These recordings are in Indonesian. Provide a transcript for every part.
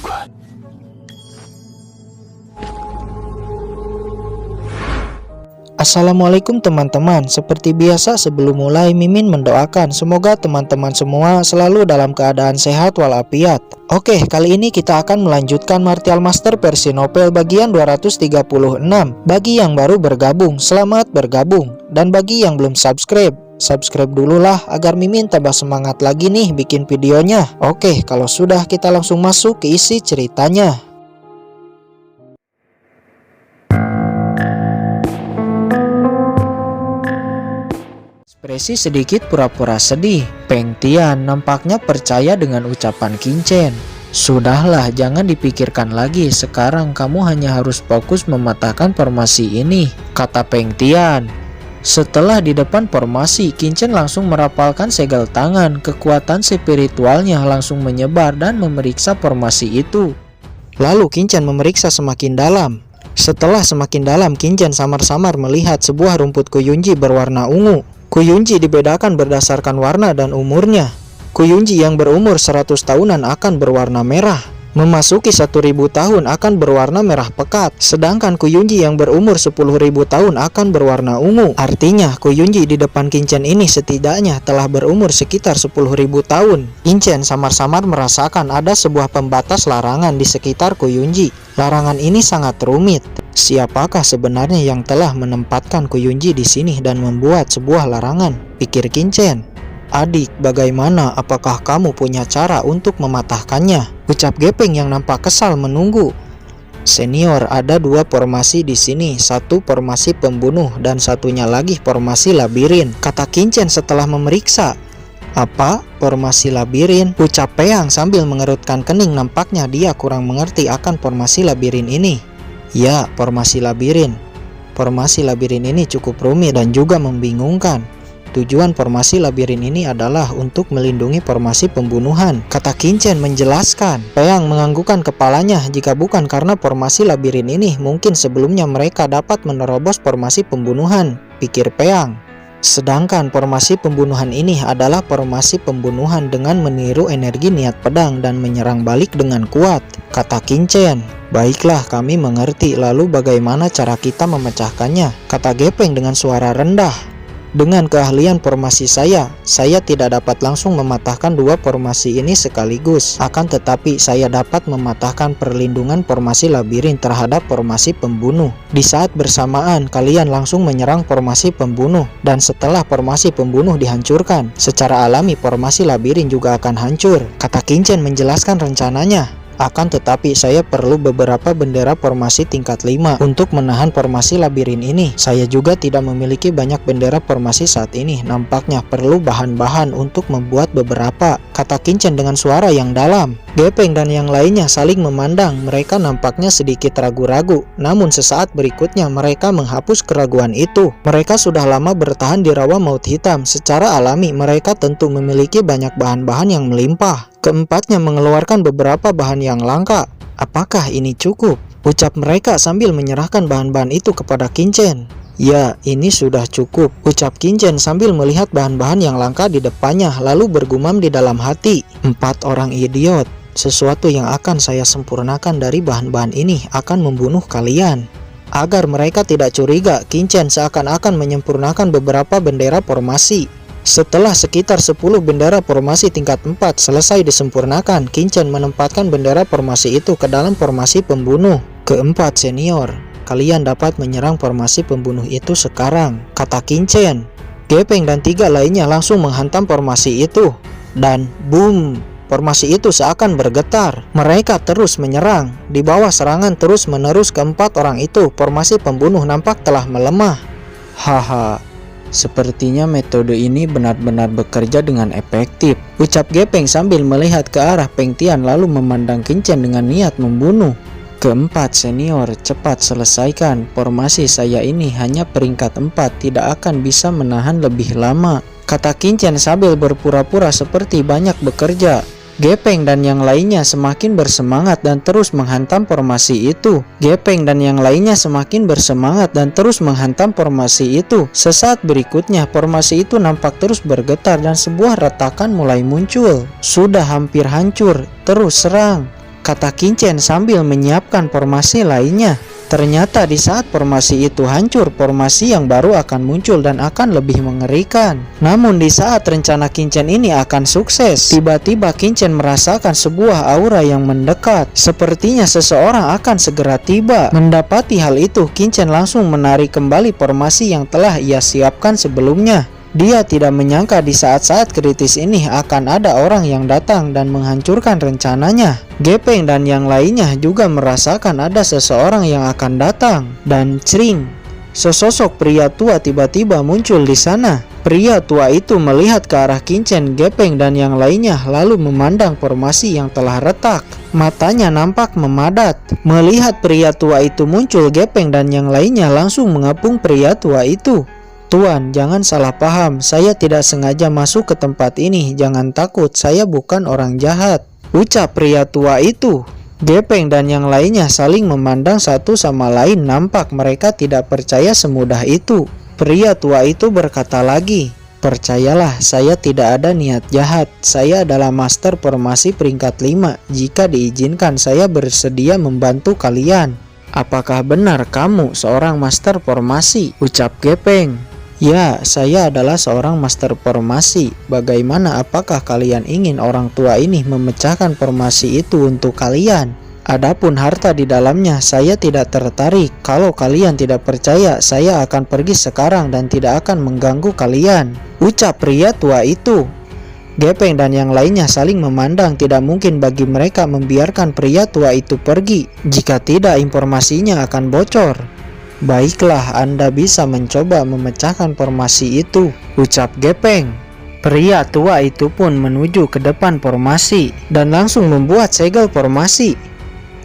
怪。 Assalamualaikum teman-teman. Seperti biasa sebelum mulai Mimin mendoakan semoga teman-teman semua selalu dalam keadaan sehat walafiat. Oke, kali ini kita akan melanjutkan Martial Master versi novel bagian 236. Bagi yang baru bergabung, selamat bergabung. Dan bagi yang belum subscribe dulu lah agar Mimin tambah semangat lagi nih bikin videonya. Oke, kalau sudah kita langsung masuk ke isi ceritanya. Ekspresi sedikit pura-pura sedih. Peng Tian nampaknya percaya dengan ucapan Kincen. Sudahlah, jangan dipikirkan lagi. Sekarang kamu hanya harus fokus mematahkan formasi ini, kata Peng Tian. Setelah di depan formasi, Kincen langsung merapalkan segel tangan. Kekuatan spiritualnya langsung menyebar dan memeriksa formasi itu. Lalu Kincen memeriksa semakin dalam. Setelah semakin dalam, Kincen samar-samar melihat sebuah rumput Kuyunji berwarna ungu. Kuyunji dibedakan berdasarkan warna dan umurnya. Kuyunji yang berumur 100 tahunan akan berwarna merah. Memasuki 1000 tahun akan berwarna merah pekat. Sedangkan Kuyunji yang berumur 10.000 tahun akan berwarna ungu. Artinya Kuyunji di depan Kincen ini setidaknya telah berumur sekitar 10.000 tahun. Kincen samar-samar merasakan ada sebuah pembatas larangan di sekitar Kuyunji. Larangan ini sangat rumit. Siapakah sebenarnya yang telah menempatkan Kuyunji di sini dan membuat sebuah larangan? Pikir Kincen. Adik, bagaimana? Apakah kamu punya cara untuk mematahkannya? Ucap Gepeng yang nampak kesal menunggu. Senior, ada dua formasi di sini, satu formasi pembunuh dan satunya lagi formasi labirin, kata Kincen setelah memeriksa. Apa? Formasi labirin? Ucap Peang sambil mengerutkan kening. Nampaknya dia kurang mengerti akan formasi labirin ini. Ya, formasi labirin. Formasi labirin ini cukup rumit dan juga membingungkan. Tujuan formasi labirin ini adalah untuk melindungi formasi pembunuhan, kata Kincen menjelaskan. Peang menganggukkan kepalanya. Jika bukan karena formasi labirin ini, mungkin sebelumnya mereka dapat menerobos formasi pembunuhan, pikir Peang. Sedangkan formasi pembunuhan ini adalah formasi pembunuhan dengan meniru energi niat pedang dan menyerang balik dengan kuat, kata Kincen. Baiklah, kami mengerti. Lalu bagaimana cara kita memecahkannya, kata Gepeng dengan suara rendah. Dengan keahlian formasi saya tidak dapat langsung mematahkan dua formasi ini sekaligus. Akan tetapi saya dapat mematahkan perlindungan formasi labirin terhadap formasi pembunuh. Di saat bersamaan kalian langsung menyerang formasi pembunuh. Dan setelah formasi pembunuh dihancurkan, secara alami formasi labirin juga akan hancur, kata Kincen menjelaskan rencananya. Akan tetapi saya perlu beberapa bendera formasi tingkat 5 untuk menahan formasi labirin ini. Saya juga tidak memiliki banyak bendera formasi saat ini. Nampaknya perlu bahan-bahan untuk membuat beberapa, kata Kincen dengan suara yang dalam. Gepeng dan yang lainnya saling memandang. Mereka nampaknya sedikit ragu-ragu. Namun sesaat berikutnya mereka menghapus keraguan itu. Mereka sudah lama bertahan di rawa maut hitam. Secara alami mereka tentu memiliki banyak bahan-bahan yang melimpah. Keempatnya mengeluarkan beberapa bahan yang langka. Apakah ini cukup? Ucap mereka sambil menyerahkan bahan-bahan itu kepada Kincen. Ya, ini sudah cukup, ucap Kincen sambil melihat bahan-bahan yang langka di depannya, lalu bergumam di dalam hati. 4 orang idiot. Sesuatu yang akan saya sempurnakan dari bahan-bahan ini akan membunuh kalian. Agar mereka tidak curiga, Kincen seakan-akan menyempurnakan beberapa bendera formasi. Setelah sekitar 10 bendera formasi tingkat 4 selesai disempurnakan, Kincen menempatkan bendera formasi itu ke dalam formasi pembunuh. Keempat, senior, kalian dapat menyerang formasi pembunuh itu sekarang, kata Kincen. Gepeng dan 3 lainnya langsung menghantam formasi itu. Dan boom, formasi itu seakan bergetar. Mereka terus menyerang. Di bawah serangan terus-menerus keempat orang itu, formasi pembunuh nampak telah melemah. Haha, sepertinya metode ini benar-benar bekerja dengan efektif, ucap Gepeng sambil melihat ke arah Peng Tian lalu memandang Kincen dengan niat membunuh. Keempat, senior, cepat selesaikan. Formasi saya ini hanya peringkat 4, tidak akan bisa menahan lebih lama, kata Kincen sambil berpura-pura seperti banyak bekerja. Gepeng dan yang lainnya semakin bersemangat dan terus menghantam formasi itu. Sesaat berikutnya formasi itu nampak terus bergetar dan sebuah retakan mulai muncul. Sudah hampir hancur, terus serang, kata Kincen sambil menyiapkan formasi lainnya. Ternyata di saat formasi itu hancur, formasi yang baru akan muncul dan akan lebih mengerikan. Namun di saat rencana Kincen ini akan sukses, tiba-tiba Kincen merasakan sebuah aura yang mendekat. Sepertinya seseorang akan segera tiba. Mendapati hal itu, Kincen langsung menarik kembali formasi yang telah ia siapkan sebelumnya. Dia tidak menyangka di saat-saat kritis ini akan ada orang yang datang dan menghancurkan rencananya. Gepeng dan yang lainnya juga merasakan ada seseorang yang akan datang. Dan cring, sesosok pria tua tiba-tiba muncul di sana. Pria tua itu melihat ke arah Kincen, Gepeng dan yang lainnya lalu memandang formasi yang telah retak. Matanya nampak memadat. Melihat pria tua itu muncul, Gepeng dan yang lainnya langsung mengepung pria tua itu. Tuan, jangan salah paham, saya tidak sengaja masuk ke tempat ini, jangan takut, saya bukan orang jahat, ucap pria tua itu. Gepeng dan yang lainnya saling memandang satu sama lain, nampak mereka tidak percaya semudah itu. Pria tua itu berkata lagi, percayalah, saya tidak ada niat jahat, saya adalah master formasi peringkat 5, jika diizinkan saya bersedia membantu kalian. Apakah benar kamu seorang master formasi? Ucap Gepeng. Ya, saya adalah seorang master formasi. Bagaimana, apakah kalian ingin orang tua ini memecahkan formasi itu untuk kalian? Adapun harta di dalamnya, saya tidak tertarik. Kalau kalian tidak percaya, saya akan pergi sekarang dan tidak akan mengganggu kalian, ucap pria tua itu. Gepeng dan yang lainnya saling memandang, tidak mungkin bagi mereka membiarkan pria tua itu pergi. Jika tidak, informasinya akan bocor. Baiklah, Anda bisa mencoba memecahkan formasi itu, ucap Gepeng. Pria tua itu pun menuju ke depan formasi dan langsung membuat segel formasi,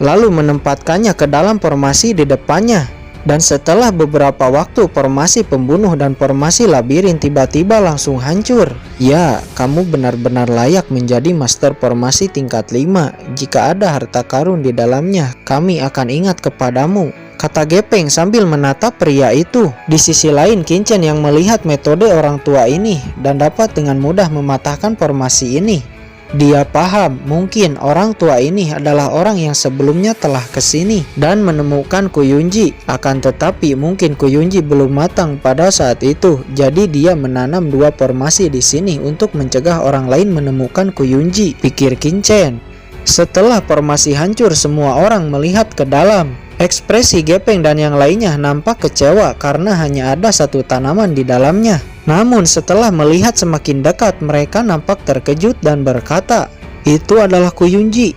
lalu menempatkannya ke dalam formasi di depannya. Dan setelah beberapa waktu, formasi pembunuh dan formasi labirin tiba-tiba langsung hancur. Ya, kamu benar-benar layak menjadi master formasi tingkat 5. Jika ada harta karun di dalamnya, kami akan ingat kepadamu, kata Gepeng sambil menatap pria itu. Di sisi lain, Kincen yang melihat metode orang tua ini dan dapat dengan mudah mematahkan formasi ini. Dia paham mungkin orang tua ini adalah orang yang sebelumnya telah kesini dan menemukan Kuyunji. Akan tetapi mungkin Kuyunji belum matang pada saat itu. Jadi dia menanam dua formasi di sini untuk mencegah orang lain menemukan Kuyunji, pikir Kincen. Setelah formasi hancur, semua orang melihat ke dalam. Ekspresi Gepeng dan yang lainnya nampak kecewa karena hanya ada satu tanaman di dalamnya. Namun setelah melihat semakin dekat, mereka nampak terkejut dan berkata, itu adalah Kuyunji.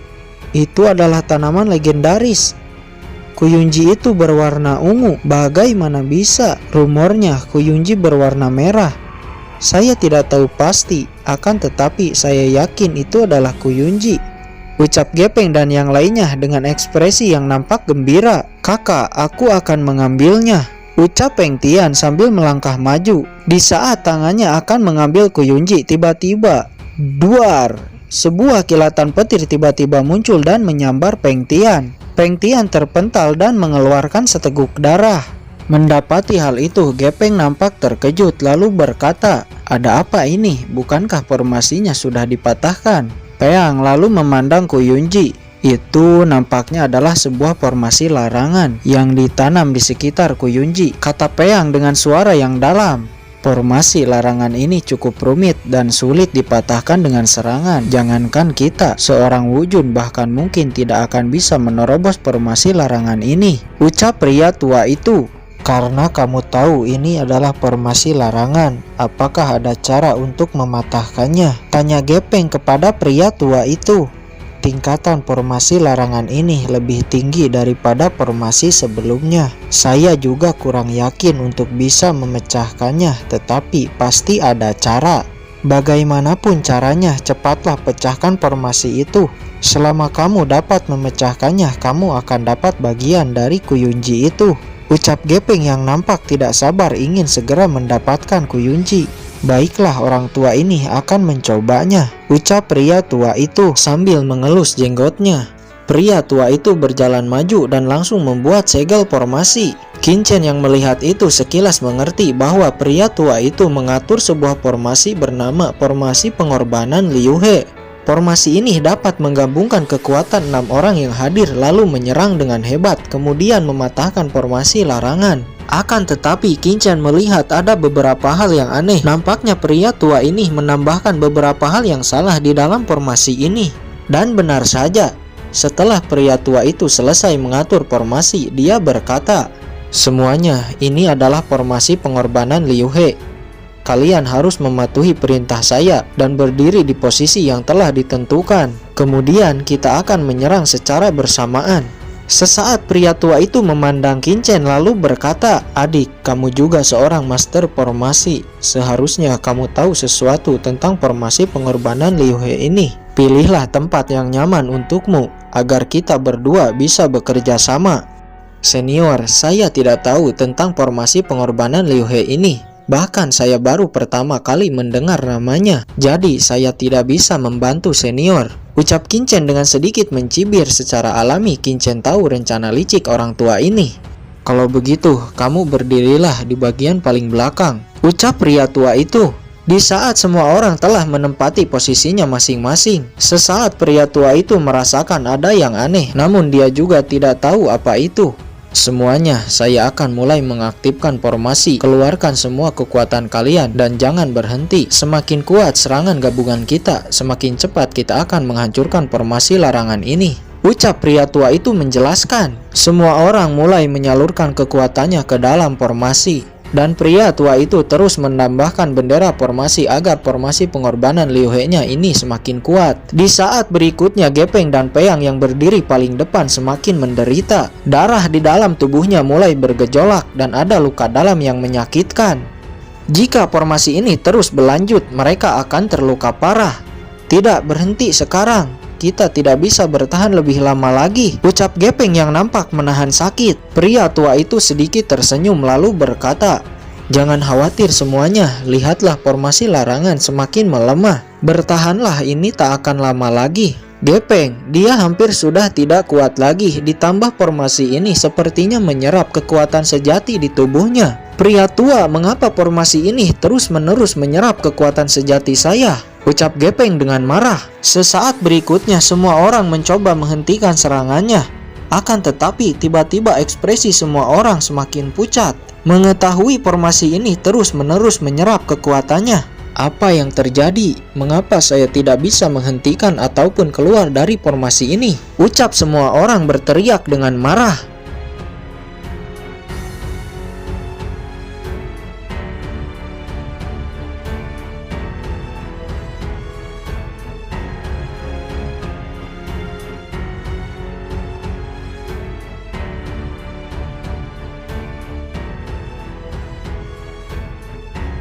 Itu adalah tanaman legendaris. Kuyunji itu berwarna ungu. Bagaimana bisa? Rumornya Kuyunji berwarna merah. Saya tidak tahu pasti, akan tetapi saya yakin itu adalah Kuyunji, ucap Gepeng dan yang lainnya dengan ekspresi yang nampak gembira. Kakak, aku akan mengambilnya, ucap Peng Tian sambil melangkah maju. Di saat tangannya akan mengambil Kuyunji, tiba-tiba duar, sebuah kilatan petir tiba-tiba muncul dan menyambar Peng Tian. Peng Tian terpental dan mengeluarkan seteguk darah. Mendapati hal itu, Gepeng nampak terkejut lalu berkata, ada apa ini? Bukankah formasinya sudah dipatahkan? Peang lalu memandang Kuyunji. Itu nampaknya adalah sebuah formasi larangan yang ditanam di sekitar Kuyunji, kata Peang dengan suara yang dalam. Formasi larangan ini cukup rumit dan sulit dipatahkan dengan serangan. Jangankan kita, seorang wujud bahkan mungkin tidak akan bisa menerobos formasi larangan ini, ucap pria tua itu. Karena kamu tahu ini adalah formasi larangan, apakah ada cara untuk mematahkannya? Tanya Gepeng kepada pria tua itu. Tingkatan formasi larangan ini lebih tinggi daripada formasi sebelumnya. Saya juga kurang yakin untuk bisa memecahkannya, tetapi pasti ada cara. Bagaimanapun caranya, cepatlah pecahkan formasi itu. Selama kamu dapat memecahkannya, kamu akan dapat bagian dari Kuyunji itu, ucap Gepeng yang nampak tidak sabar ingin segera mendapatkan Kuyunji. Baiklah, orang tua ini akan mencobanya, ucap pria tua itu sambil mengelus jenggotnya. Pria tua itu berjalan maju dan langsung membuat segel formasi. Kincen yang melihat itu sekilas mengerti bahwa pria tua itu mengatur sebuah formasi bernama formasi pengorbanan Liu He. Formasi ini dapat menggabungkan kekuatan 6 orang yang hadir lalu menyerang dengan hebat, kemudian mematahkan formasi larangan. Akan tetapi Qin melihat ada beberapa hal yang aneh. Nampaknya pria tua ini menambahkan beberapa hal yang salah di dalam formasi ini. Dan benar saja, setelah pria tua itu selesai mengatur formasi, dia berkata, "Semuanya ini adalah formasi pengorbanan Liu He. Kalian harus mematuhi perintah saya dan berdiri di posisi yang telah ditentukan. Kemudian kita akan menyerang secara bersamaan." Sesaat pria tua itu memandang Qin lalu berkata, "Adik, kamu juga seorang master formasi. Seharusnya kamu tahu sesuatu tentang formasi pengorbanan Liu He ini. Pilihlah tempat yang nyaman untukmu agar kita berdua bisa bekerja sama." "Senior, saya tidak tahu tentang formasi pengorbanan Liu He ini. Bahkan saya baru pertama kali mendengar namanya. Jadi saya tidak bisa membantu senior," ucap Qin dengan sedikit mencibir. Secara alami Qin tahu rencana licik orang tua ini. "Kalau begitu, kamu berdirilah di bagian paling belakang," ucap pria tua itu. Di saat semua orang telah menempati posisinya masing-masing, sesaat pria tua itu merasakan ada yang aneh, namun dia juga tidak tahu apa itu. "Semuanya, saya akan mulai mengaktifkan formasi. Keluarkan semua kekuatan kalian dan jangan berhenti. Semakin kuat serangan gabungan kita, semakin cepat kita akan menghancurkan formasi larangan ini," ucap pria tua itu menjelaskan. Semua orang mulai menyalurkan kekuatannya ke dalam formasi. Dan pria tua itu terus menambahkan bendera formasi agar formasi pengorbanan Liu He-nya ini semakin kuat. Di saat berikutnya Gepeng dan Peyang yang berdiri paling depan semakin menderita. Darah di dalam tubuhnya mulai bergejolak dan ada luka dalam yang menyakitkan. Jika formasi ini terus berlanjut, mereka akan terluka parah. "Tidak, berhenti sekarang. Kita tidak bisa bertahan lebih lama lagi," ucap Gepeng yang nampak menahan sakit. Pria tua itu sedikit tersenyum lalu berkata, "Jangan khawatir semuanya, lihatlah formasi larangan semakin melemah. Bertahanlah, ini tak akan lama lagi." Gepeng, dia hampir sudah tidak kuat lagi, ditambah formasi ini sepertinya menyerap kekuatan sejati di tubuhnya. "Pria tua, mengapa formasi ini terus-menerus menyerap kekuatan sejati saya?" ucap Gepeng dengan marah. Sesaat berikutnya semua orang mencoba menghentikan serangannya. Akan tetapi tiba-tiba ekspresi semua orang semakin pucat. Mengetahui formasi ini terus-menerus menyerap kekuatannya. "Apa yang terjadi? Mengapa saya tidak bisa menghentikan ataupun keluar dari formasi ini?" ucap semua orang berteriak dengan marah.